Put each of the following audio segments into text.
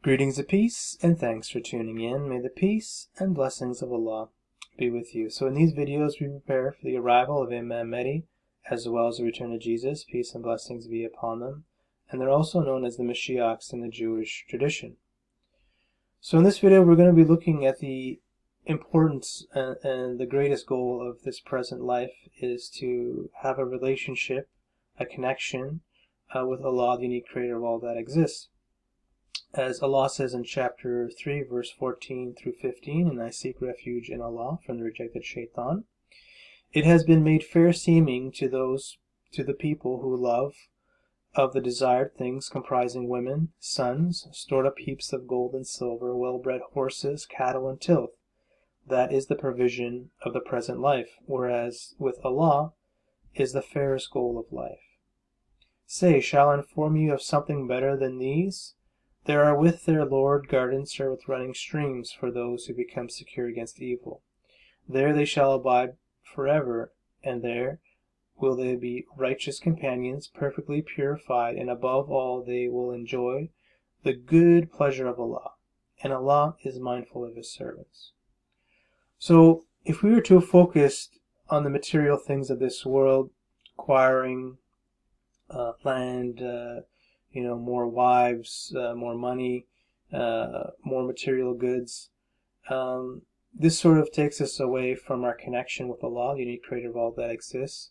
Greetings of peace and thanks for tuning in. May the peace and blessings of Allah be with you. So in these videos we prepare for the arrival of Imam Mahdi as well as the return of Jesus. Peace and blessings be upon them. And they're also known as the Mashiachs in the Jewish tradition. So in this video we're going to be looking at the importance and the greatest goal of this present life is to have a relationship, a connection with Allah, the unique creator of all that exists. As Allah says in chapter 3, verse 14 through 15, and I seek refuge in Allah from the rejected shaitan. It has been made fair seeming to the people who love of the desired things, comprising women, sons, stored up heaps of gold and silver, well-bred horses, cattle, and tilth. That is the provision of the present life, whereas with Allah is the fairest goal of life. Say, shall I inform you of something better than these? There are with their Lord gardens with running streams for those who become secure against evil. There they shall abide forever, and there will they be righteous companions, perfectly purified, and above all they will enjoy the good pleasure of Allah, and Allah is mindful of His servants. So, if we were too focused on the material things of this world, acquiring land, more wives, more money, more material goods. This sort of takes us away from our connection with Allah, the unique creator of all that exists.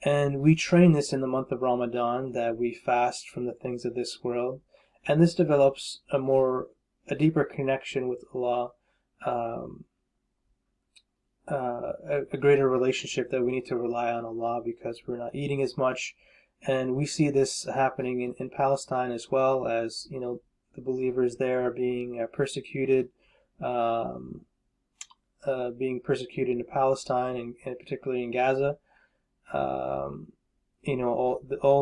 And we train this in the month of Ramadan, that we fast from the things of this world. And this develops a deeper connection with Allah, a greater relationship that we need to rely on Allah because we're not eating as much. And we see this happening in Palestine as well, as the believers there are being persecuted, in Palestine and particularly in Gaza. All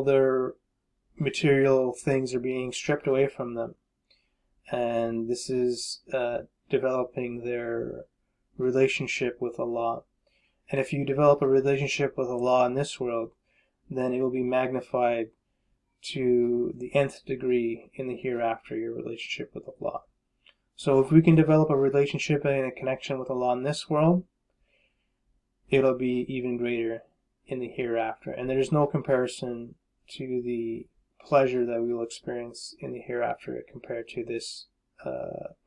their material things are being stripped away from them, and this is developing their relationship with Allah. And if you develop a relationship with Allah in this world, then it will be magnified to the nth degree in the hereafter, your relationship with Allah. So if we can develop a relationship and a connection with Allah in this world, it'll be even greater in the hereafter. And there's no comparison to the pleasure that we will experience in the hereafter compared to this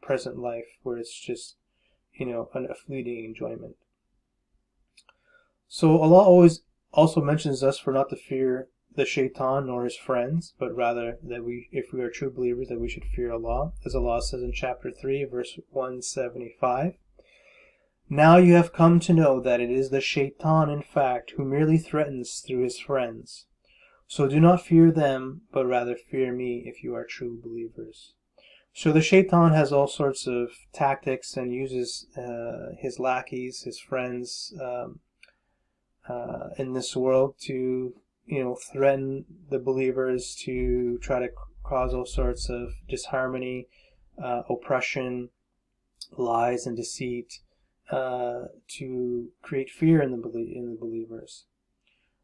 present life, where it's just, a fleeting enjoyment. So Allah also mentions us for not to fear the shaitan nor his friends, but rather that if we are true believers, that we should fear Allah, as Allah says in chapter 3, verse 175. Now you have come to know that it is the shaitan, in fact, who merely threatens through his friends. So do not fear them, but rather fear me if you are true believers. So the shaitan has all sorts of tactics and uses his lackeys, his friends, in this world to threaten the believers, to try to cause all sorts of disharmony, oppression, lies, and deceit, to create fear in the believers.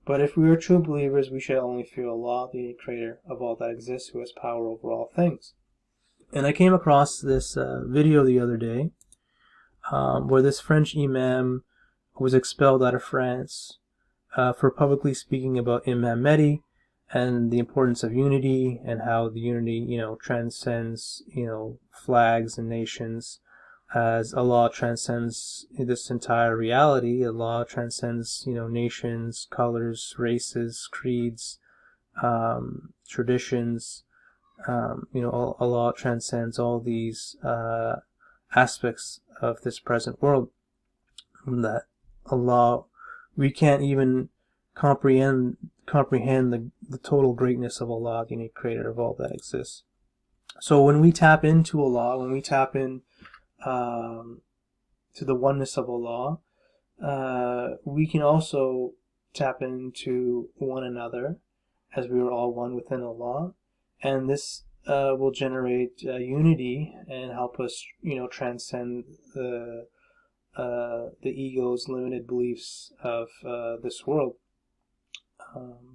But if we are true believers, we shall only fear Allah, the creator of all that exists, who has power over all things. And I came across this video the other day where this French Imam was expelled out of France for publicly speaking about Imam Mahdi and the importance of unity, and how the unity, transcends, flags and nations, as Allah transcends this entire reality. Allah transcends, nations, colors, races, creeds, traditions. Allah transcends all these aspects of this present world. That Allah, we can't even comprehend the total greatness of Allah, the unique creator of all that exists. So when we tap into Allah, when we tap in to the oneness of Allah, we can also tap into one another, as we are all one within Allah, and this will generate unity and help us, transcend the ego's limited beliefs of this world,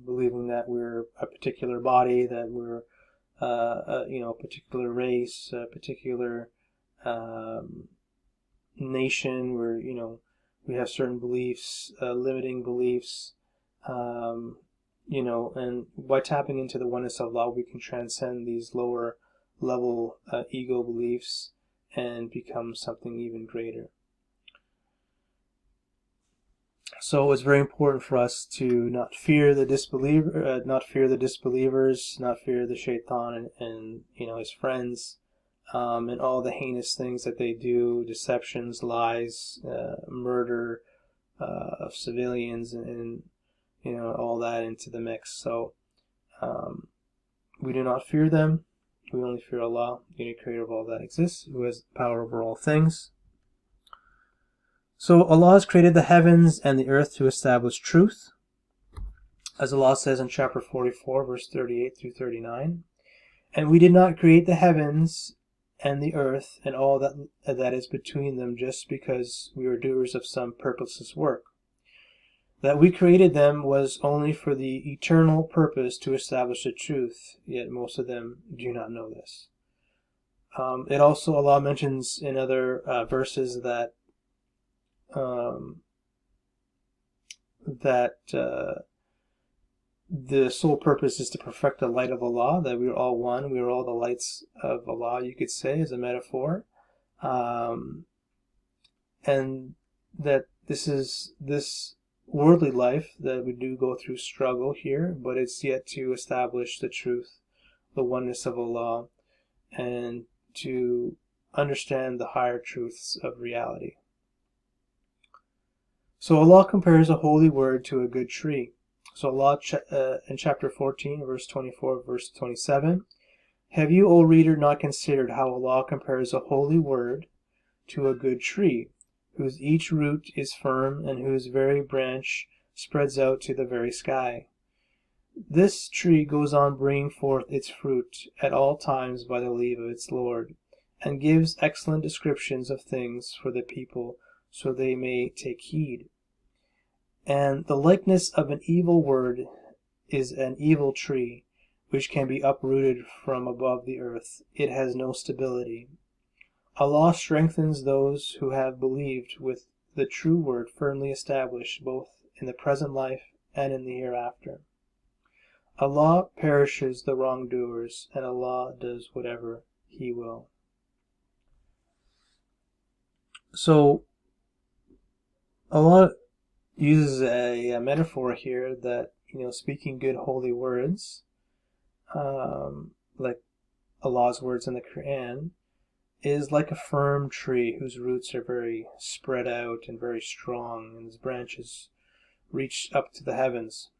believing that we're a particular body, that we're a particular race, a particular nation, where we have certain beliefs, limiting beliefs, and by tapping into the oneness of Allah, we can transcend these lower level ego beliefs and become something even greater. So it's very important for us to not fear the disbeliever, not fear the disbelievers, not fear the shaitan and his friends, and all the heinous things that they do, deceptions, lies, murder of civilians, and all that into the mix. So we do not fear them. We only fear Allah, the unique creator of all that exists, who has power over all things. So Allah has created the heavens and the earth to establish truth, as Allah says in chapter 44, verse 38 through 39. And we did not create the heavens and the earth and all that is between them just because we were doers of some purposeless work. That we created them was only for the eternal purpose to establish the truth, yet most of them do not know this. It also, Allah mentions in other verses that the sole purpose is to perfect the light of Allah, that we are all one, we are all the lights of Allah, you could say, as a metaphor, and that this worldly life, that we do go through struggle here, but it's yet to establish the truth, the oneness of Allah, and to understand the higher truths of reality. So Allah compares a holy word to a good tree. So Allah in chapter 14, verse 24, verse 27, have you, O reader, not considered how Allah compares a holy word to a good tree, whose each root is firm and whose very branch spreads out to the very sky? This tree goes on bringing forth its fruit at all times by the leave of its Lord, and gives excellent descriptions of things for the people, so they may take heed. And the likeness of an evil word is an evil tree, which can be uprooted from above the earth. It has no stability. Allah strengthens those who have believed with the true word firmly established both in the present life and in the hereafter. Allah perishes the wrongdoers, and Allah does whatever He will. So Allah uses a metaphor here that, speaking good holy words, like Allah's words in the Quran, is like a firm tree whose roots are very spread out and very strong, and its branches reach up to the heavens.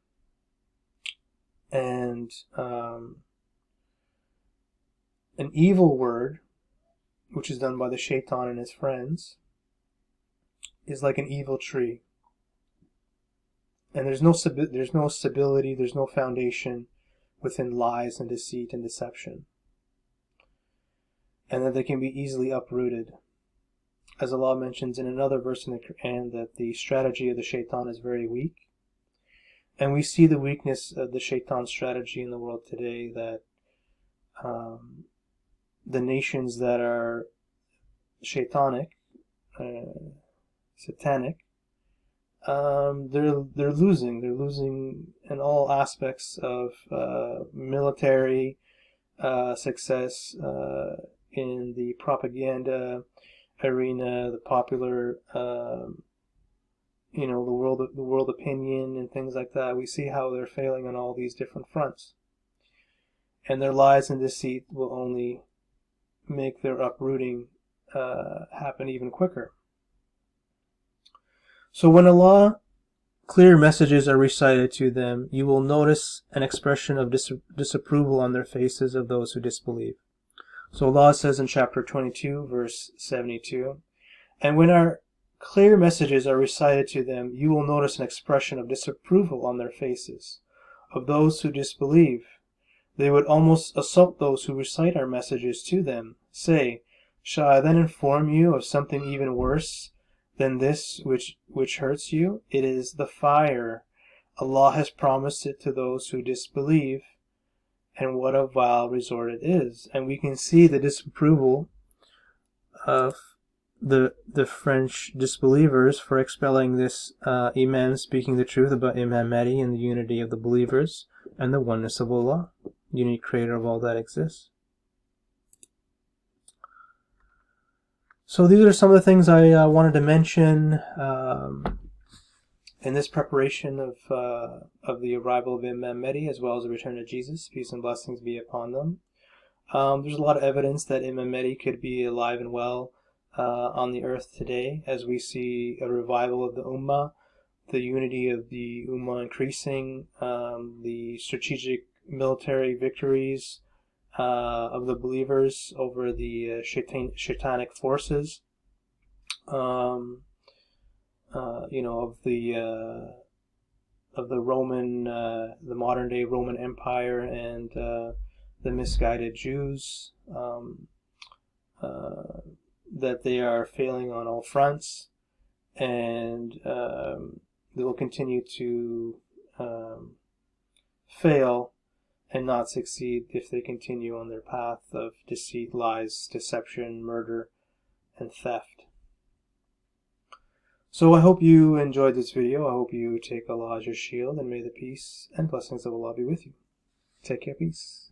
And an evil word, which is done by the shaitan and his friends, is like an evil tree. And there's no stability, there's no foundation within lies and deceit and deception. And that they can be easily uprooted. As Allah mentions in another verse in the Quran, that the strategy of the shaitan is very weak. And we see the weakness of the shaitan's strategy in the world today, that the nations that are shaitanic, satanic, they're losing in all aspects of military success, in the propaganda arena, the popular the world opinion and things like that. We see how they're failing on all these different fronts, and their lies and deceit will only make their uprooting happen even quicker. So when Allah clear messages are recited to them, you will notice an expression of disapproval on their faces of those who disbelieve. So Allah says in chapter 22, verse 72, and when our clear messages are recited to them, you will notice an expression of disapproval on their faces of those who disbelieve. They would almost assault those who recite our messages to them. Say, shall I then inform you of something even worse than this which hurts you? It is the fire. Allah has promised it to those who disbelieve, and what a vile resort it is. And we can see the disapproval of the French disbelievers for expelling this Imam speaking the truth about Imam Mahdi and the unity of the believers and the oneness of Allah, unique creator of all that exists. So these are some of the things I wanted to mention in this preparation of the arrival of Imam Mahdi, as well as the return of Jesus. Peace and blessings be upon them. There's a lot of evidence that Imam Mahdi could be alive and well on the earth today, as we see a revival of the Ummah, the unity of the Ummah increasing, the strategic military victories of the believers over the shaitanic forces, of the Roman, the modern day Roman Empire, and the misguided Jews, that they are failing on all fronts, and they will continue to fail and not succeed if they continue on their path of deceit, lies, deception, murder, and theft. So I hope you enjoyed this video. I hope you take Allah as your shield, and may the peace and blessings of Allah be with you. Take care, peace.